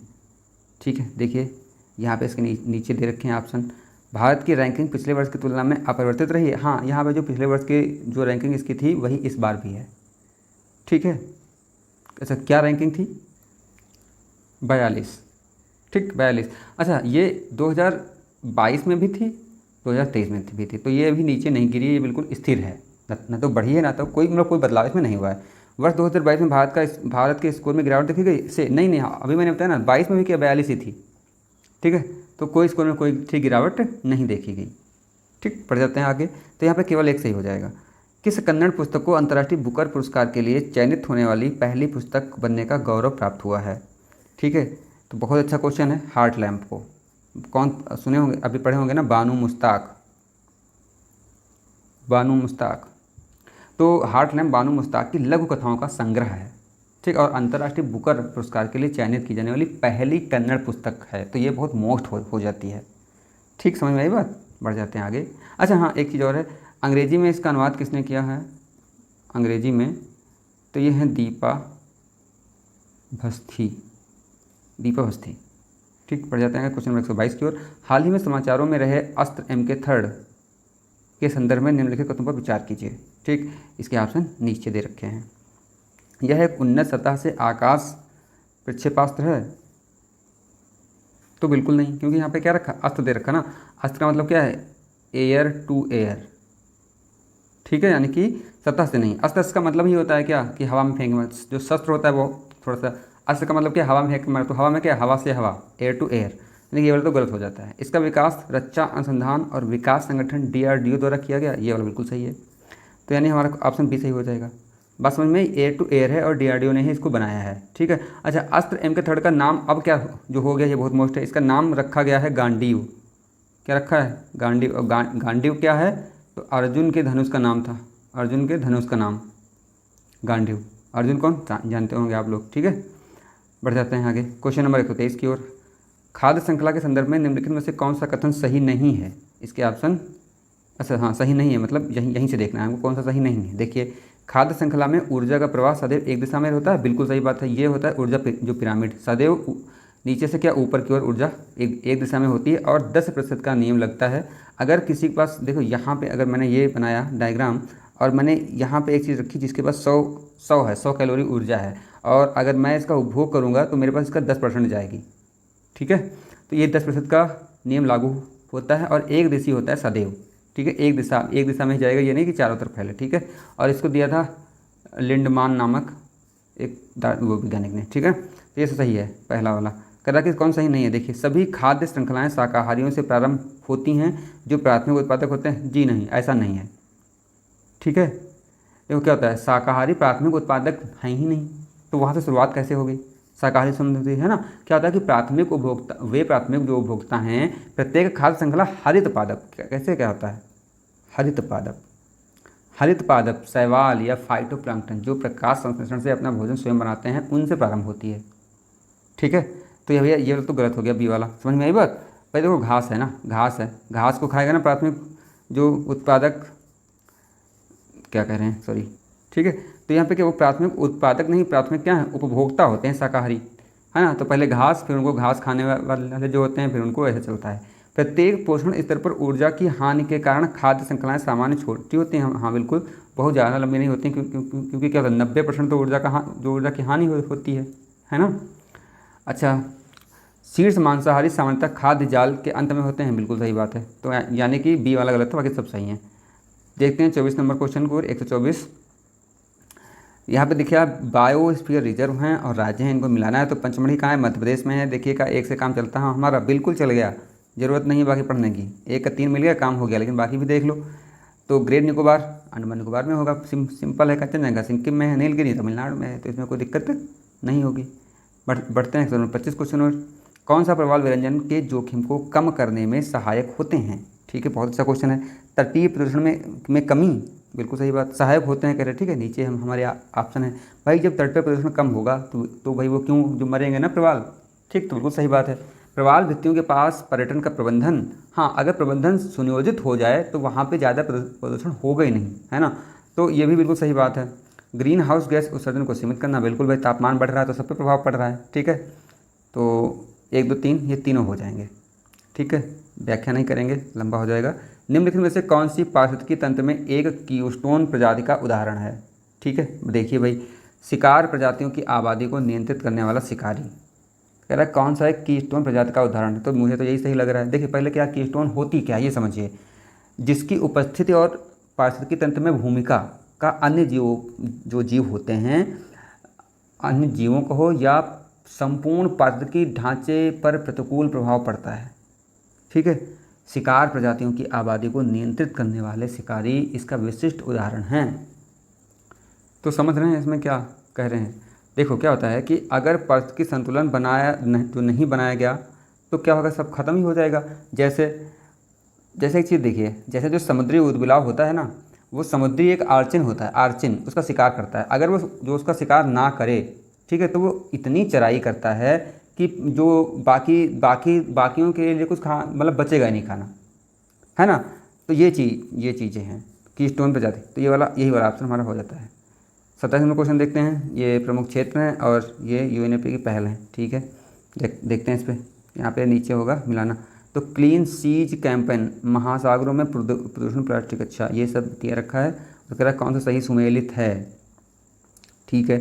ठीक है, देखिए यहाँ पे इसके नीचे दे रखे हैं ऑप्शन। भारत की रैंकिंग पिछले वर्ष की तुलना में अपरिवर्तित रही है। हाँ, यहाँ पे जो पिछले वर्ष की जो रैंकिंग इसकी थी वही इस बार भी है। ठीक है, अच्छा क्या रैंकिंग थी, 42। ठीक, 42। अच्छा, ये 2022 में भी थी, 2023 में भी थी, तो ये अभी नीचे नहीं गिरी, ये बिल्कुल स्थिर है, ना तो बढ़ी है ना तो कोई कोई बदलाव इसमें नहीं हुआ है। वर्ष 2022 में भारत के स्कोर में गिरावट देखी गई से नहीं, अभी मैंने बताया ना 22 में भी क्या 42 ही थी। ठीक है, तो कोई स्कोर में कोई ठीक गिरावट नहीं देखी गई। ठीक, पढ़ जाते हैं आगे। तो यहाँ पे केवल एक सही हो जाएगा। किस कन्नड़ पुस्तक को अंतर्राष्ट्रीय बुकर पुरस्कार के लिए चयनित होने वाली पहली पुस्तक बनने का गौरव प्राप्त हुआ है। ठीक है, तो बहुत अच्छा क्वेश्चन है। हार्ट लैम्प को कौन सुने होंगे, अभी पढ़े होंगे ना, बानू मुश्ताक। बानू मुश्ताक, तो हार्ट लैम्प बानू मुश्ताक की लघु कथाओं का संग्रह है। ठीक, और अंतर्राष्ट्रीय बुकर पुरस्कार के लिए चयनित की जाने वाली पहली कन्नड़ पुस्तक है, तो ये बहुत मोस्ट हो जाती है। ठीक, समझ में आई बात। बढ़ जाते हैं आगे। अच्छा हाँ, एक चीज़ और है, अंग्रेजी में इसका अनुवाद किसने किया है अंग्रेजी में, तो ये है दीपा भस्थी। ठीक, बढ़ जाते हैं क्वेश्चन नंबर 122 की ओर। हाल ही में समाचारों में रहे अस्त्र MK3 के संदर्भ में निम्नलिखित कथनों पर विचार कीजिए। ठीक, इसके ऑप्शन नीचे दे रखे हैं। यह एक उन्नत सतह से आकाश प्रक्षेपास्त्र है, तो बिल्कुल नहीं, क्योंकि यहाँ पे क्या रखा, अस्त्र दे रखा ना। अस्त्र का मतलब क्या है, एयर टू एयर। ठीक है, यानी कि सतह से नहीं। अस्त्र का मतलब ही होता है क्या कि हवा में फेंक, जो शस्त्र होता है वो थोड़ा सा, अस्त्र का मतलब क्या, हवा में फेंक मार, तो हवा में क्या, हवा से हवा, एयर टू एयर, यानी ये वाला तो गलत हो जाता है। इसका विकास रक्षा अनुसंधान और विकास संगठन DRDO द्वारा किया गया, ये वाला बिल्कुल सही है। तो यानी हमारा ऑप्शन बी सही हो जाएगा। बस समझ में, एयर टू एयर है और DRDO ने ही इसको बनाया है। ठीक है, अच्छा अस्त्र MK3 का नाम अब क्या जो हो गया, ये बहुत मोस्ट है, इसका नाम रखा गया है गांडीव। क्या रखा है, गांडीव। और गांडीव क्या है, तो अर्जुन के धनुष का नाम था, अर्जुन के धनुष का नाम गांडीव। अर्जुन कौन जानते होंगे आप लोग। ठीक है, बढ़ जाते हैं आगे क्वेश्चन नंबर 123 की ओर। खाद्य श्रृंखला के संदर्भ में निम्नलिखित में से कौन सा कथन सही नहीं है। इसके ऑप्शन, अच्छा हाँ सही नहीं है, मतलब यहीं से देखना है हमको कौन सा सही नहीं है। देखिए, खाद्य श्रृंखला में ऊर्जा का प्रवाह सदैव एक दिशा में होता है, बिल्कुल सही बात है। ये होता है ऊर्जा जो पिरामिड, सदैव नीचे से क्या ऊपर की ओर ऊर्जा एक दिशा में होती है। और 10% का नियम लगता है। अगर किसी के पास, देखो यहाँ पे अगर मैंने ये बनाया डायग्राम और मैंने यहाँ पे एक चीज़ रखी जिसके पास 100 कैलोरी ऊर्जा है, और अगर मैं इसका उपभोग करूँगा तो मेरे पास इसका 10% जाएगी, ठीक है। तो ये 10% का नियम लागू होता है और एक दिशी होता है सदैव, ठीक है। एक दिशा में ही जाएगा, ये नहीं कि चारों तरफ फैले, ठीक है। और इसको दिया था लिंडमान नामक एक वो वैज्ञानिक ने, ठीक है। तो ये सही है पहला वाला। कदाचित कौन सही नहीं है, देखिए सभी खाद्य श्रृंखलाएं शाकाहारियों से प्रारंभ होती हैं जो प्राथमिक उत्पादक होते हैं। जी नहीं, ऐसा नहीं है, ठीक है। देखो क्या होता है, शाकाहारी प्राथमिक उत्पादक हैं ही नहीं, तो वहाँ से शुरुआत कैसे होगी शाकाहारी संबंधी, है ना। क्या होता है कि प्राथमिक उपभोक्ता, वे प्राथमिक जो उपभोक्ता हैं प्रत्येक खाद्य श्रृंखला हरित पादप, कैसे क्या होता है हरित पादप शैवाल या फाइटोप्लैंक्टन जो प्रकाश संश्लेषण से अपना भोजन स्वयं बनाते हैं उनसे प्रारंभ होती है, ठीक है। तो ये भैया ये तो गलत हो गया बी वाला, समझ में आई बात। भाई देखो घास है ना, घास है, घास को खाएगा ना प्राथमिक जो उत्पादक, क्या कह रहे हैं सॉरी, ठीक है। तो यहाँ पे क्या, वो प्राथमिक उत्पादक नहीं, प्राथमिक क्या है, उपभोक्ता होते हैं शाकाहारी, है ना। तो पहले घास, फिर उनको घास खाने वाले जो होते हैं, फिर उनको ऐसे चलता है। प्रत्येक पोषण स्तर पर ऊर्जा की हानि के कारण खाद्य श्रृंखलाएं सामान्य छोटी होती हैं, हाँ बिल्कुल, बहुत ज़्यादा लंबी नहीं होती क्योंकि क्या होता है 90% तो ऊर्जा की हानि होती है ना। अच्छा, शीर्ष मांसाहारी सामान्यतः खाद्य जाल के अंत में होते हैं, बिल्कुल सही बात है। तो यानी कि बी वाला गलत था, बाकी सब सही है। देखते हैं 24 नंबर क्वेश्चन को, 124। यहाँ पे देखिए आप बायोस्फीयर रिजर्व हैं और राज्य हैं, इनको मिलाना है। तो पंचमढ़ी कहाँ है, मध्य प्रदेश में है। देखिएगा एक से काम चलता है हमारा, बिल्कुल चल गया, ज़रूरत नहीं है बाकी पढ़ने की। 1 का 3 मिल गया, काम हो गया, लेकिन बाकी भी देख लो। तो ग्रेट निकोबार अंडमान निकोबार में होगा, सिंपल है, कंचनजंगा सिक्किम में है, नीलगिरी तमिलनाडु में है, तो इसमें कोई दिक्कत नहीं होगी। बढ़ते हैं 125 क्वेश्चन। और कौन सा प्रवाल व्यंजन के जोखिम को कम करने में सहायक होते हैं, ठीक है, बहुत अच्छा क्वेश्चन है। तटीय प्रदूषण में कमी, बिल्कुल सही बात, सहायक होते हैं कह रहे, ठीक है। नीचे हम हमारे ऑप्शन है भाई, जब तट पर प्रदूषण कम होगा तो भाई वो क्यों जो मरेंगे ना प्रवाल, ठीक, तो बिल्कुल सही बात है। प्रवाल भित्तियों के पास पर्यटन का प्रबंधन, हाँ अगर प्रबंधन सुनियोजित हो जाए तो वहाँ पे ज़्यादा प्रदूषण होगा ही नहीं, है ना। तो ये भी बिल्कुल सही बात है। ग्रीन हाउस गैस उत्सर्जन को सीमित करना, बिल्कुल भाई, तापमान बढ़ रहा है तो सब पे प्रभाव पड़ रहा है, ठीक है। तो 1 2 3 ये तीनों हो जाएंगे, ठीक है, व्याख्या नहीं करेंगे, लंबा हो जाएगा। निम्नलिखित में से कौन सी पारिस्थितिकी तंत्र में एक कीस्टोन प्रजाति का उदाहरण है, ठीक है। देखिए भाई, शिकार प्रजातियों की आबादी को नियंत्रित करने वाला शिकारी, कह रहा है कौन सा एक कीस्टोन प्रजाति का उदाहरण है, तो मुझे तो यही सही लग रहा है। देखिए पहले क्या, कीस्टोन होती क्या ये समझिए, जिसकी उपस्थिति और पारिस्थितिकी तंत्र में भूमिका का अन्य जो जीव होते हैं, अन्य जीवों को हो या संपूर्ण पारिस्थितिकी ढांचे पर प्रतिकूल प्रभाव पड़ता है, ठीक है। शिकार प्रजातियों की आबादी को नियंत्रित करने वाले शिकारी इसका विशिष्ट उदाहरण हैं। तो समझ रहे हैं इसमें क्या कह रहे हैं। देखो क्या होता है कि अगर पारिस्थितिकी संतुलन नहीं बनाया गया तो क्या होगा, सब खत्म ही हो जाएगा। जैसे एक चीज़ देखिए, जैसे जो समुद्री ऊदबिलाव होता है ना, वो समुद्री एक आर्चिन होता है, आर्चिन उसका शिकार करता है। अगर वो जो उसका शिकार ना करे, ठीक है, तो वो इतनी चराई करता है कि जो बाकियों के लिए कुछ मतलब बचेगा ही नहीं खाना, है ना। तो ये चीज़ें हैं कीस्टोन प्रजाति। तो यही वाला ऑप्शन हमारा हो जाता है। 27 नंबर क्वेश्चन देखते हैं। ये प्रमुख क्षेत्र हैं और ये यूएनएपी की पहल है, ठीक है। देखते हैं इस पर, यहाँ पे नीचे होगा मिलाना। तो क्लीन सीज कैंपेन, महासागरों में प्रदूषण प्लास्टिक, अच्छा ये सब दिया रखा है। और कह रहा है कौन सा सही सुमेलित है, ठीक है।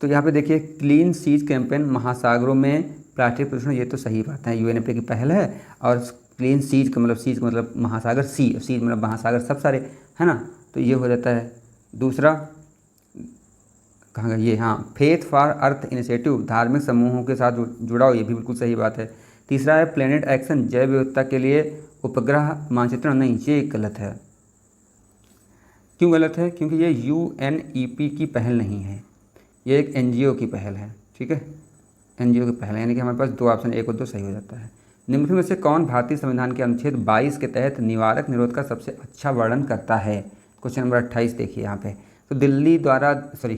तो यहाँ पे देखिए क्लीन सीज कैंपेन, महासागरों में प्लास्टिक प्रदूषण, ये तो सही बात है, यूएनएपी की पहल है। और क्लीन सीज का मतलब महासागर, सीज मतलब महासागर सब सारे, है ना। तो ये हो जाता है। दूसरा कहाँ गया ये, हाँ, फेथ फॉर अर्थ इनिशिएटिव, धार्मिक समूहों के साथ जुड़ाव, ये भी बिल्कुल सही बात है। तीसरा है प्लेनेट एक्शन, जैव विविधता के लिए उपग्रह मानचित्रण, नहीं ये गलत है। क्यों गलत है, क्योंकि ये यूएनईपी की पहल नहीं है, ये एक एनजीओ की पहल है, ठीक है, एनजीओ की पहल है। यानी कि हमारे पास 2 ऑप्शन 1 और 2 सही हो जाता है। निम्नलिखित में से कौन भारतीय संविधान के अनुच्छेद 22 के तहत निवारक निरोध का सबसे अच्छा वर्णन करता है। क्वेश्चन नंबर 28 देखिए यहाँ पे। तो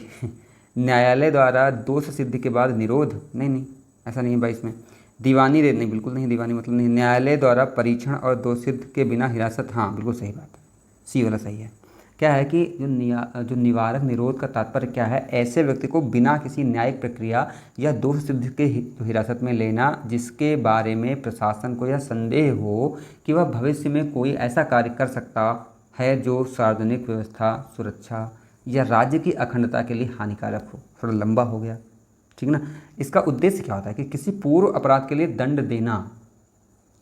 न्यायालय द्वारा दोष सिद्धि के बाद निरोध, नहीं ऐसा नहीं है 22 में। दीवानी रेड, नहीं बिल्कुल नहीं, दीवानी मतलब नहीं। न्यायालय द्वारा परीक्षण और दोष सिद्ध के बिना हिरासत, हाँ बिल्कुल सही बात है, सी वाला सही है। क्या है कि जो निवारक निरोध का तात्पर्य क्या है, ऐसे व्यक्ति को बिना किसी न्यायिक प्रक्रिया या दोष सिद्ध के हिरासत में लेना जिसके बारे में प्रशासन को यह संदेह हो कि वह भविष्य में कोई ऐसा कार्य कर सकता है जो सार्वजनिक व्यवस्था, सुरक्षा या राज्य की अखंडता के लिए हानिकारक हो। थोड़ा लंबा हो गया, ठीक ना। इसका उद्देश्य क्या होता है कि किसी पूर्व अपराध के लिए दंड देना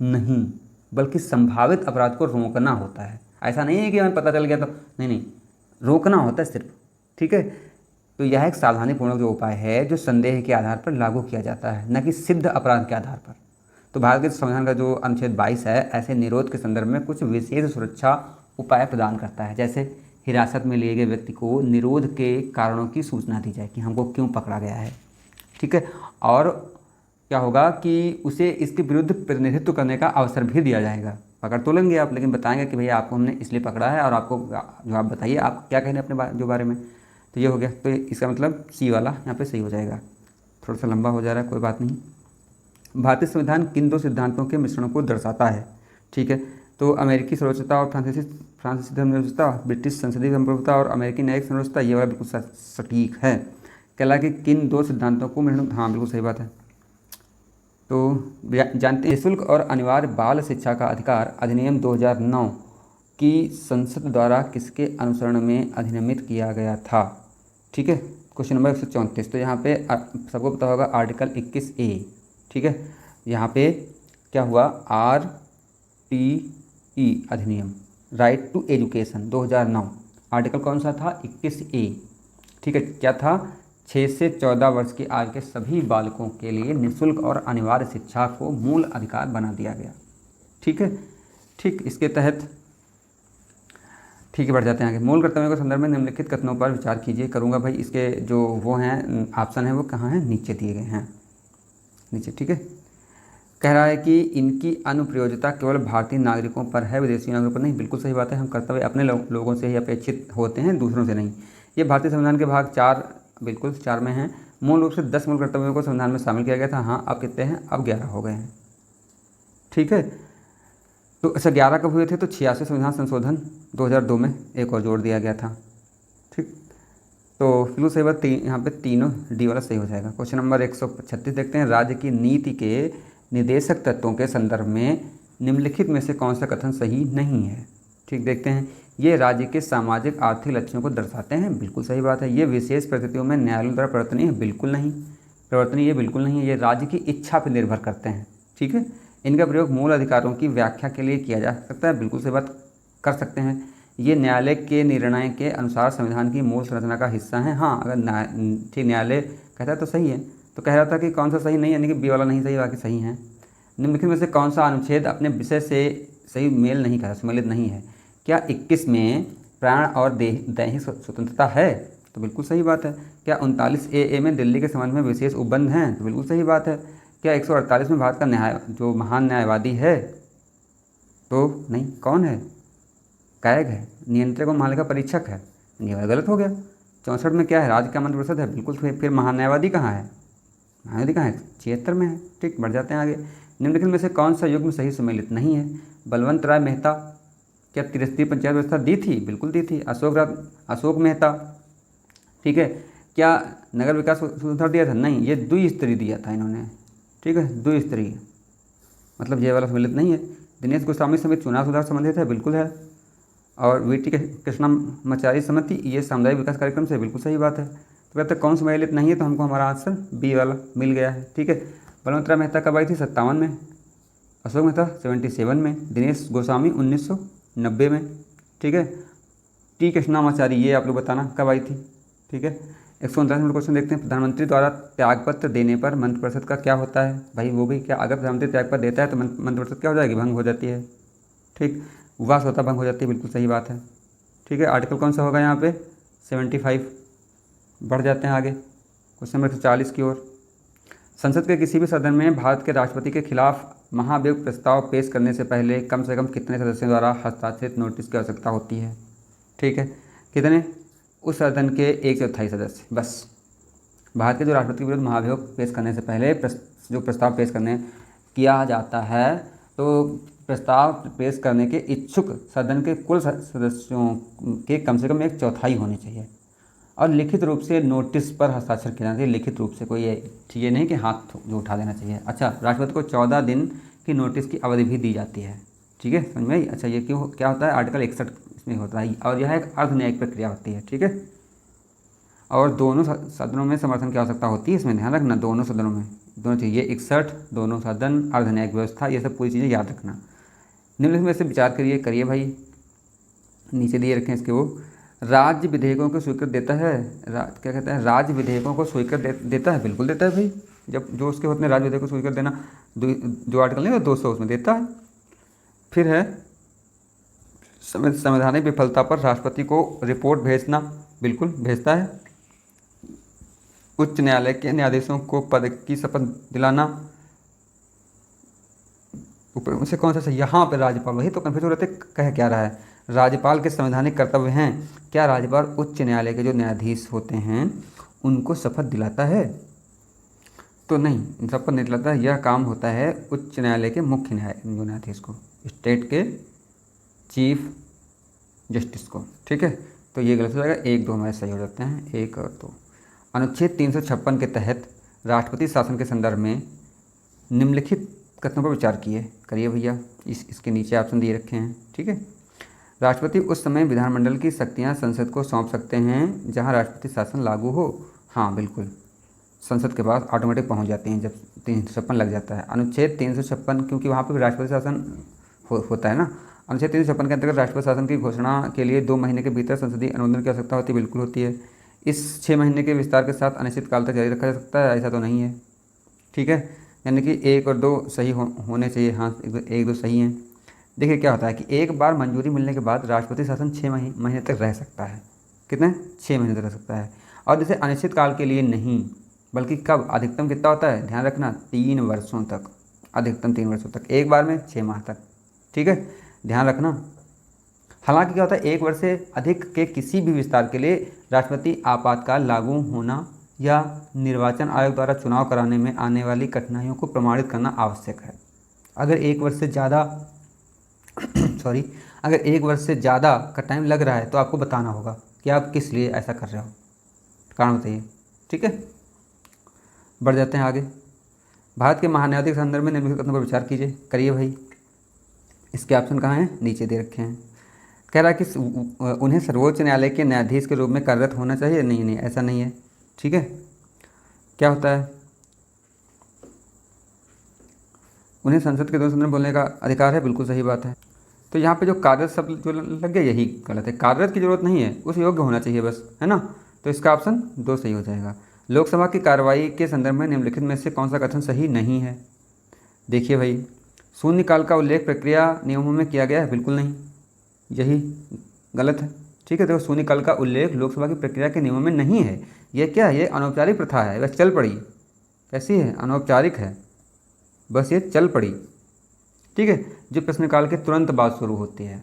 नहीं, बल्कि संभावित अपराध को रोकना होता है। ऐसा नहीं है कि हमें पता चल गया तो नहीं, रोकना होता है सिर्फ, ठीक है। तो यह एक सावधानीपूर्वक जो उपाय है जो संदेह के आधार पर लागू किया जाता है, न कि सिद्ध अपराध के आधार पर। तो भारत के संविधान का जो अनुच्छेद 22 है ऐसे निरोध के संदर्भ में कुछ विशेष सुरक्षा उपाय प्रदान करता है, जैसे हिरासत में लिए गए व्यक्ति को निरोध के कारणों की सूचना दी जाए कि हमको क्यों पकड़ा गया है, ठीक है। और क्या होगा कि उसे इसके विरुद्ध प्रतिनिधित्व करने का अवसर भी दिया जाएगा। पकड़ तो लेंगे आप, लेकिन बताएंगे कि भैया आपको हमने इसलिए पकड़ा है और आपको जो आप बताइए आप क्या कह रहे हैं अपने जो बारे में। तो ये हो गया। तो इसका मतलब सी वाला यहाँ पे सही हो जाएगा। थोड़ा सा लंबा हो जा रहा है, कोई बात नहीं। भारतीय संविधान किन दो सिद्धांतों के मिश्रण को दर्शाता है, ठीक है। तो अमेरिकी सर्वोच्चता और फ्रांसीसी धर्मनिरपेक्षता, ब्रिटिश संसदीय संप्रभुता और अमेरिकी न्यायिक संरचना, ये वाला बिल्कुल सटीक है। कहला कि किन दो सिद्धांतों को मिश्रण, हाँ बिल्कुल सही बात है। तो जानते हैं निःशुल्क और अनिवार्य बाल शिक्षा का अधिकार अधिनियम 2009 की संसद द्वारा किसके अनुसरण में अधिनियमित किया गया था, ठीक है। Question number 134। तो यहाँ पे सबको पता होगा आर्टिकल 21A, ठीक है। यहाँ पे क्या हुआ, RTE अधिनियम, राइट टू एजुकेशन 2009, आर्टिकल कौन सा था, 21A, ठीक है। क्या था, 6 से 14 वर्ष की आयु के सभी बालकों के लिए निःशुल्क और अनिवार्य शिक्षा को मूल अधिकार बना दिया गया, ठीक है। ठीक, इसके तहत ठीक है, बढ़ जाते हैं आगे। मूल कर्तव्यों के संदर्भ में निम्नलिखित कथनों पर विचार कीजिए। करूँगा भाई, इसके जो वो हैं ऑप्शन है वो कहाँ हैं, नीचे दिए गए हैं, नीचे, ठीक है। कह रहा है कि इनकी अनुप्रयोजता केवल भारतीय नागरिकों पर है, विदेशी नागरिकों पर नहीं। बिल्कुल सही बात है। हम कर्तव्य अपने लोगों से ही अपेक्षित होते हैं, दूसरों से नहीं। ये भारतीय संविधान के भाग 4, बिल्कुल 4 में है। मूल रूप से 10 मूल कर्तव्यों को संविधान में शामिल किया गया था। हाँ, अब कितने हैं, अब 11 हो गए हैं, ठीक है। तो अच्छा, 11 कब हुए थे, तो 86 संविधान संशोधन 2002 में एक और जोड़ दिया गया था, ठीक। तो बिल्कुल सही बात, यहाँ पे तीनों डी वाला सही हो जाएगा। क्वेश्चन नंबर 136 देखते हैं। राज्य की नीति के निर्देशक तत्वों के संदर्भ में निम्नलिखित में से कौन सा कथन सही नहीं है, ठीक। देखते हैं, ये राज्य के सामाजिक आर्थिक लक्ष्यों को दर्शाते हैं, बिल्कुल सही बात है। ये विशेष परिस्थितियों में न्यायालयों द्वारा प्रवर्तनीय है, बिल्कुल नहीं, प्रवर्तनीय ये बिल्कुल नहीं है। ये राज्य की इच्छा पर निर्भर करते हैं, ठीक है। इनका प्रयोग मूल अधिकारों की व्याख्या के लिए किया जा सकता है, बिल्कुल सही बात, कर सकते हैं। ये न्यायालय के निर्णय के अनुसार संविधान की मूल संरचना का हिस्सा है। हाँ, अगर ठीक न्यायालय कहता है तो सही है। तो कह रहा था कि कौन सा सही नहीं है, यानी कि बी वाला नहीं सही, बाकी सही है। निम्नलिखित में से कौन सा अनुच्छेद अपने विषय से सही मेल नहीं खाता, सम्मिलित नहीं है। क्या 21 में प्राण और दैहिक स्वतंत्रता है, तो बिल्कुल सही बात है। क्या 39A में दिल्ली के संबंध में विशेष उपबंध हैं, तो बिल्कुल सही बात है। क्या 148 में भारत का जो महान न्यायवादी है, तो नहीं, कौन है, कैग है, नियंत्रक और महालेखा परीक्षक है, ये गलत हो गया। 64 में क्या है, राज्य का मंत्रिपरिषद है, बिल्कुल। फिर महान न्यायवादी कहाँ है, न्यायवादी कहाँ है, 76 में है, ठीक। बढ़ जाते हैं आगे। निम्नलिखित में से कौन सा युग्म सही सम्मिलित नहीं है। बलवंत राय मेहता, क्या त्रिस्तरीय पंचायत व्यवस्था दी थी, बिल्कुल दी थी। अशोक मेहता, ठीक है। क्या नगर विकास सुधार दिया था, नहीं, ये द्विस्तरीय दिया था इन्होंने, ठीक है, द्विस्तरीय, मतलब ये वाला सम्मिलित नहीं है। दिनेश गोस्वामी समिति चुनाव सुधार संबंधित है, बिल्कुल है। और वीटी कृष्णामाचारी समिति, ये सामुदायिक विकास कार्यक्रम से, बिल्कुल सही बात है। तो कहते हैं कौन सम्मिलित नहीं है, तो हमको हमारा आंसर बी वाला मिल गया है, ठीक है। बलवंत राय मेहता कब आई थी, 57 में। अशोक मेहता 77 में। दिनेश गोस्वामी 1990 में, ठीक है। टी कृष्णामाचारी, ये आप लोग बताना कब आई थी, ठीक है। 149 नंबर क्वेश्चन देखते हैं। प्रधानमंत्री द्वारा त्यागपत्र देने पर मंत्रिपरिषद का क्या होता है, भाई वो भी क्या, अगर प्रधानमंत्री त्यागपत्र देता है तो मंत्रिपरिषद क्या हो जाएगी, भंग हो जाती है, ठीक। वास्तवता भंग हो जाती है, बिल्कुल सही बात है, ठीक है। आर्टिकल कौन सा होगा यहाँ पे, 75। बढ़ जाते हैं आगे क्वेश्चन नंबर 140 की ओर। संसद के किसी भी सदन में भारत के राष्ट्रपति के खिलाफ महाभियोग प्रस्ताव पेश करने से पहले कम से कम कितने सदस्यों द्वारा हस्ताक्षरित नोटिस की आवश्यकता होती है, ठीक है। कितने, उस सदन के 1/4 सदस्य, बस। भारत के जो राष्ट्रपति के विरुद्ध महाभियोग पेश करने से पहले जो प्रस्ताव पेश करने किया जाता है, तो प्रस्ताव पेश करने के इच्छुक सदन के कुल सदस्यों के कम से कम एक चौथाई होनी चाहिए और लिखित रूप से नोटिस पर हस्ताक्षर किया जाना चाहिए। लिखित रूप से, कोई ये नहीं कि हाथ जो उठा देना चाहिए। अच्छा, राष्ट्रपति को 14 दिन की नोटिस की अवधि भी दी जाती है। ठीक है, समझ में आई? अच्छा, ये क्यों क्या होता है, आर्टिकल 61 इसमें होता है और यह एक अर्ध न्यायिक प्रक्रिया होती है। ठीक है, और दोनों सदनों में समर्थन की आवश्यकता होती है, इसमें ध्यान रखना, दोनों सदनों में दोनों चीज़ें, 61 दोनों सदन, अर्ध न्यायिक व्यवस्था, ये सब पूरी चीज़ें याद रखना। निम्नलिखित में से विचार करिए भाई, नीचे दिए रखें इसके। वो राज्य विधेयकों को स्वीकृत देता है, क्या कहते हैं, राज्य विधेयकों को स्वीकृत देता है, बिल्कुल देता है भाई। जब जो उसके होते हैं राज्य विधेयक को स्वीकृत देना, जो आर्टिकल नहीं 200 उसमें देता है। फिर है संवैधानिक विफलता पर राष्ट्रपति को रिपोर्ट भेजना, बिल्कुल भेजता है। उच्च न्यायालय के न्यायाधीशों को पद की शपथ दिलाना, ऊपर उनसे कौन सा सही, यहाँ पर राज्यपाल, वही तो कन्फ्यूज हो रहे थे, कह क्या रहा है, राज्यपाल के संवैधानिक कर्तव्य हैं। क्या राज्यपाल उच्च न्यायालय के जो न्यायाधीश होते हैं उनको शपथ दिलाता है? तो नहीं, शपथ नहीं दिलाता। यह काम होता है उच्च न्यायालय के मुख्य न्यायाधीश को, स्टेट के चीफ जस्टिस को। ठीक है, तो ये गलत हो जाएगा, 1 2 हमारे सही हो जाते हैं, 1 और 2। अनुच्छेद 356 के तहत राष्ट्रपति शासन के संदर्भ में निम्नलिखित कथनों पर विचार करिए भैया। इसके नीचे ऑप्शन दिए रखे हैं। ठीक है, राष्ट्रपति उस समय विधानमंडल की शक्तियां संसद को सौंप सकते हैं जहां राष्ट्रपति शासन लागू हो। हाँ बिल्कुल, संसद के पास ऑटोमेटिक पहुंच जाती हैं जब 356 लग जाता है। अनुच्छेद 356, क्योंकि वहाँ पर राष्ट्रपति शासन होता है ना। अनुच्छेद 356 के अंतर्गत राष्ट्रपति शासन की घोषणा के लिए 2 महीने के भीतर संसदीय अनुमोदन की आवश्यकता होती है, बिल्कुल होती है। इस 6 महीने के विस्तार के साथ अनिश्चित काल तक जारी रखा जा सकता है, ऐसा तो नहीं है। ठीक है, यानी कि 1 और 2 सही होने चाहिए। हाँ, 1 2 सही हैं। देखिए क्या होता है कि एक बार मंजूरी मिलने के बाद राष्ट्रपति शासन 6 महीने तक रह सकता है। कितने? 6 महीने तक रह सकता है। और जैसे अनिश्चित काल के लिए नहीं, बल्कि कब, अधिकतम कितना होता है, ध्यान रखना, 3 वर्षों तक, अधिकतम 3 वर्षों तक, एक बार में 6 माह तक। ठीक है, ध्यान रखना। हालांकि क्या होता है, 1 वर्ष से अधिक के किसी भी विस्तार के लिए राष्ट्रपति आपातकाल लागू होना या निर्वाचन आयोग द्वारा चुनाव कराने में आने वाली कठिनाइयों को प्रमाणित करना आवश्यक है। अगर 1 वर्ष से ज़्यादा अगर 1 वर्ष से ज़्यादा का टाइम लग रहा है तो आपको बताना होगा कि आप किस लिए ऐसा कर रहे हो, कारण बताइए। ठीक है, बढ़ जाते हैं आगे। भारत के महान्यायाधीश के संदर्भ में निम्नलिखित कथनों पर विचार करिए भाई। इसके ऑप्शन कहाँ हैं? नीचे दे रखे हैं। कह रहा है कि उन्हें सर्वोच्च न्यायालय के न्यायाधीश के रूप में कार्यरत होना चाहिए। नहीं, ऐसा नहीं है। ठीक है, क्या होता है, उन्हें संसद के दोनों सदन में बोलने का अधिकार है, बिल्कुल सही बात है। तो यहाँ पे जो कार्यरत शब्द जो लग गया यही गलत है, कार्यरत की जरूरत नहीं है, उस योग्य होना चाहिए बस, है ना। तो इसका ऑप्शन 2 सही हो जाएगा। लोकसभा की कार्रवाई के संदर्भ में निम्नलिखित में से कौन सा कथन सही नहीं है? देखिए भाई, शून्यकाल का उल्लेख प्रक्रिया नियमों में किया गया है, बिल्कुल नहीं, यही गलत है। ठीक है, देखो, शून्यकाल का उल्लेख लोकसभा की प्रक्रिया के नियमों में नहीं है। ये क्या है? ये अनौपचारिक प्रथा है, बस चल पड़ी। कैसी है? अनौपचारिक है, बस ये चल पड़ी। ठीक है, जो प्रश्नकाल के तुरंत बाद शुरू होती है।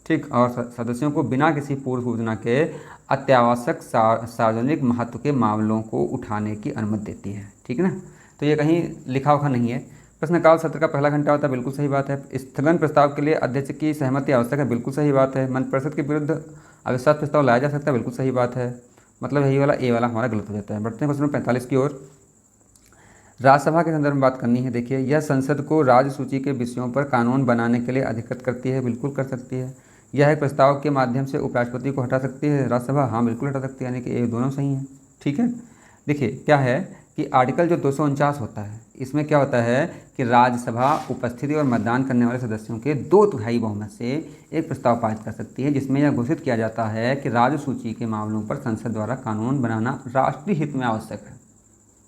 ठीक, और सदस्यों को बिना किसी पूर्व सूचना के अत्यावश्यक सार्वजनिक महत्व के मामलों को उठाने की अनुमति देती है। ठीक है ना, तो ये कहीं लिखा हुआ नहीं है। प्रश्नकाल सत्र का पहला घंटा होता है, बिल्कुल सही बात है। स्थगन प्रस्ताव के लिए अध्यक्ष की सहमति आवश्यक है, बिल्कुल सही बात है। मंत्रिपरिषद के विरुद्ध अविश्वास प्रस्ताव लाया जा सकता है, बिल्कुल सही बात है। मतलब यही वाला ए वाला हमारा गलत हो जाता है। बढ़ते हैं क्वेश्चन 45 की ओर। राज्यसभा के संदर्भ में बात करनी है। देखिए, यह संसद को राज्य सूची के विषयों पर कानून बनाने के लिए अधिकृत करती है, बिल्कुल कर सकती है। यह एक प्रस्ताव के माध्यम से उपराष्ट्रपति को हटा सकती है राज्यसभा, हाँ बिल्कुल हटा सकती है, यानी कि ये दोनों सही हैं। ठीक है, देखिए क्या है कि आर्टिकल जो 249 होता है, इसमें क्या होता है कि राज्यसभा उपस्थिति और मतदान करने वाले सदस्यों के 2/3 बहुमत से एक प्रस्ताव पारित कर सकती है, जिसमें यह घोषित किया जाता है कि राज्य सूची के मामलों पर संसद द्वारा कानून बनाना राष्ट्रीय हित में आवश्यक है।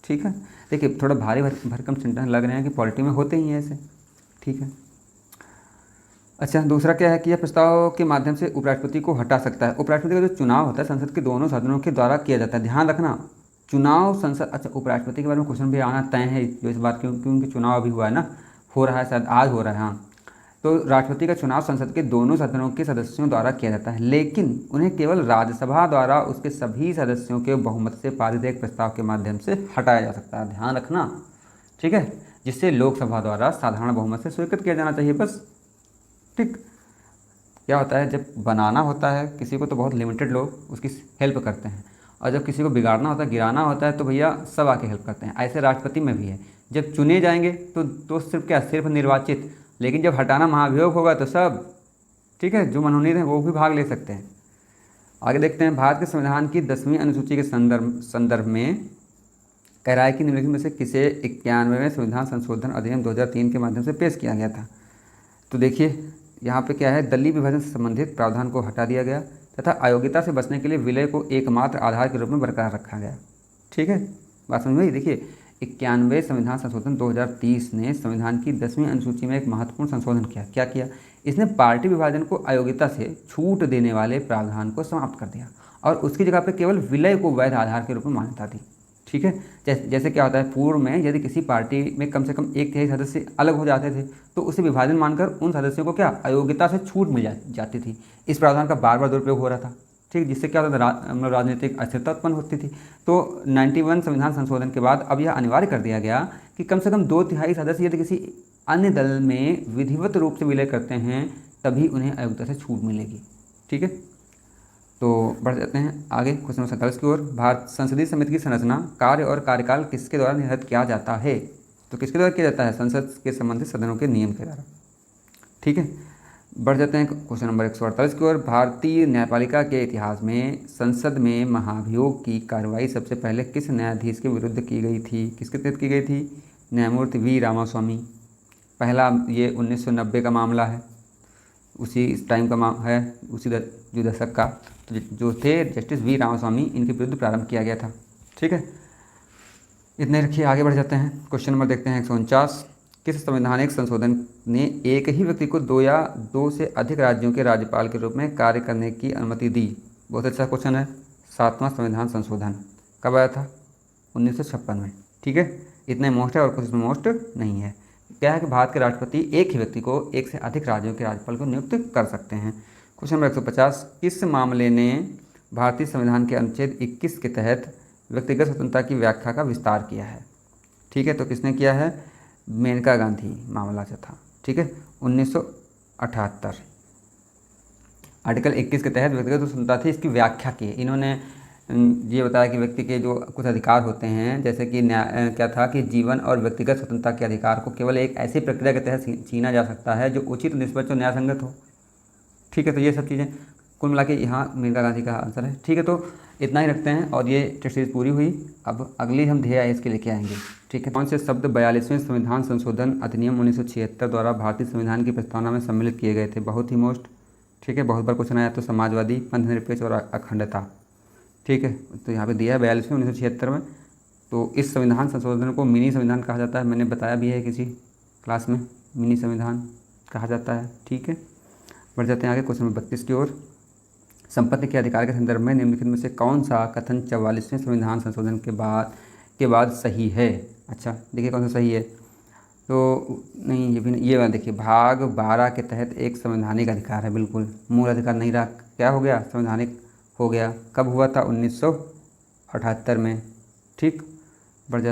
ठीक है, देखिए थोड़ा भारी भरकम सेंटेंस लग रहे हैं कि पॉलिटी में होते ही हैं ऐसे। ठीक है, अच्छा, दूसरा क्या है कि यह प्रस्ताव के माध्यम से उपराष्ट्रपति को हटा सकता है। उपराष्ट्रपति का जो चुनाव होता है संसद के दोनों सदनों के द्वारा किया जाता है, ध्यान रखना। चुनाव संसद, अच्छा, उपराष्ट्रपति के बारे में क्वेश्चन भी आना तय है जो इस बात क्योंकि चुनाव अभी हुआ है ना, हो रहा है, शायद आज हो रहा है। हाँ, तो राष्ट्रपति का चुनाव संसद के दोनों सदनों के सदस्यों द्वारा किया जाता है, लेकिन उन्हें केवल राज्यसभा द्वारा उसके सभी सदस्यों के बहुमत से पारित एक प्रस्ताव के माध्यम से हटाया जा सकता है, ध्यान रखना। ठीक है, जिससे लोकसभा द्वारा साधारण बहुमत से स्वीकृत किया जाना चाहिए, बस। ठीक। क्या होता है, जब बनाना होता है किसी को तो बहुत लिमिटेड लोग उसकी हेल्प करते हैं, और जब किसी को बिगाड़ना होता है, गिराना होता है, तो भैया सब आके हेल्प करते हैं। ऐसे राष्ट्रपति में भी है, जब चुने जाएंगे तो सिर्फ क्या, सिर्फ निर्वाचित, लेकिन जब हटाना महाभियोग होगा तो सब, ठीक है, जो मनोनीत हैं वो भी भाग ले सकते हैं। आगे देखते हैं, भारत के संविधान की 10वीं अनुसूची के संदर्भ में कह रहा है कि निम्नलिखित में से किसे 91वें संविधान संशोधन अधिनियम 2003 के माध्यम से पेश किया गया था। तो देखिए यहाँ पे क्या है, दलीय विभाजन से संबंधित प्रावधान को हटा दिया गया तथा अयोग्यता से बचने के लिए विलय को एकमात्र आधार के रूप में बरकरार रखा गया। ठीक है, बात समझ में आई। देखिए 91वें संविधान संशोधन 2030 ने संविधान की 10वीं अनुसूची में एक महत्वपूर्ण संशोधन किया। क्या किया, इसने पार्टी विभाजन को अयोग्यता से छूट देने वाले प्रावधान को समाप्त कर दिया और उसकी जगह पर केवल विलय को वैध आधार के रूप में मान्यता दी। ठीक है, जैसे क्या होता है, पूर्व में यदि किसी पार्टी में कम से कम 1/3 सदस्य अलग हो जाते थे तो उसे विभाजन मानकर उन सदस्यों को क्या, अयोग्यता से छूट मिल जाती थी। इस प्रावधान का बार बार दुरुपयोग हो रहा था। ठीक, जिससे क्या होता था, मतलब राजनीतिक अस्थिरता उत्पन्न होती थी। तो 91 संविधान संशोधन के बाद अब यह अनिवार्य कर दिया गया कि कम से कम 2/3 सदस्य यदि किसी अन्य दल में विधिवत रूप से विलय करते हैं तभी उन्हें अयोग्यता से छूट मिलेगी। ठीक है, तो बढ़ जाते हैं आगे क्वेश्चन नंबर 47 की ओर। भारत संसदीय समिति की संरचना, कार्य और कार्यकाल किसके द्वारा निर्धारित किया जाता है। तो किसके द्वारा किया जाता है, संसद के संबंधित सदनों के नियम के द्वारा। ठीक है, बढ़ जाते हैं क्वेश्चन नंबर 148 की ओर। भारतीय न्यायपालिका के इतिहास में संसद में महाभियोग की कार्रवाई सबसे पहले किस न्यायाधीश के विरुद्ध की गई थी, किसके तहत की गई थी, न्यायमूर्ति वी रामास्वामी। पहला ये 1990 का मामला है, उसी इस टाइम का है, उसी जो दशक का, तो जो थे जस्टिस वी रामास्वामी, इनके विरुद्ध प्रारंभ किया गया था। ठीक है, इतने रखिए, आगे बढ़ जाते हैं। क्वेश्चन नंबर देखते हैं 149। किस संवैधानिक संशोधन ने एक ही व्यक्ति को 2 या 2 से अधिक राज्यों के राज्यपाल के रूप में कार्य करने की अनुमति दी। बहुत अच्छा क्वेश्चन है। 7वां संविधान संशोधन कब आया था, 1956 में। ठीक है, इतने मोस्ट है और कुछ इसमें मोस्ट नहीं है। क्या है कि भारत के राष्ट्रपति एक ही व्यक्ति को 1 से अधिक राज्यों के राज्यपाल को नियुक्त कर सकते हैं। Question number 150। किस मामले ने भारतीय संविधान के अनुच्छेद 21 के तहत व्यक्तिगत स्वतंत्रता की व्याख्या का विस्तार किया है। ठीक है, तो किसने किया है, मेनका गांधी मामला जो था। ठीक है, 1978 आर्टिकल 21 के तहत व्यक्तिगत स्वतंत्रता थी, इसकी व्याख्या की। इन्होंने ये बताया कि व्यक्ति के जो कुछ अधिकार होते हैं, जैसे कि क्या था कि जीवन और व्यक्तिगत स्वतंत्रता के अधिकार को केवल एक ऐसी प्रक्रिया के तहत छीना जा सकता है जो उचित, निष्पक्ष और न्यायसंगत हो। ठीक है, तो ये सब चीज़ें कुल मिला के यहाँ मेनका गांधी का आंसर है। ठीक है, तो इतना ही रखते हैं और ये टेस्ट सीरीज पूरी हुई। अब अगली हम ध्येय आईएएस के लेके आएंगे। ठीक है, कौन से शब्द 42वें संविधान संशोधन अधिनियम 1976 द्वारा भारतीय संविधान की प्रस्तावना में सम्मिलित किए गए थे। बहुत ही मोस्ट। ठीक है, बहुत बार क्वेश्चन आया। तो समाजवादी, पंथनिरपेक्ष और अखंडता। ठीक है, तो यहाँ पे दिया है 42वें 1976 में। तो इस संविधान संशोधन को मिनी संविधान कहा जाता है, मैंने बताया भी है किसी क्लास में, मिनी संविधान कहा जाता है। ठीक है, बढ़ जाते हैं आगे क्वेश्चन नंबर 32 की ओर। संपत्ति के अधिकार के संदर्भ में निम्नलिखित में से कौन सा कथन 44वें संविधान संशोधन के बाद सही है। अच्छा, देखिए कौन सा सही है। तो नहीं, ये भी नहीं, ये वाला देखिए, भाग 12 के तहत एक संवैधानिक अधिकार है, बिल्कुल मूल अधिकार नहीं रहा, क्या हो गया, संवैधानिक हो गया। कब हुआ था, 1978 में। ठीक, बढ़ जाते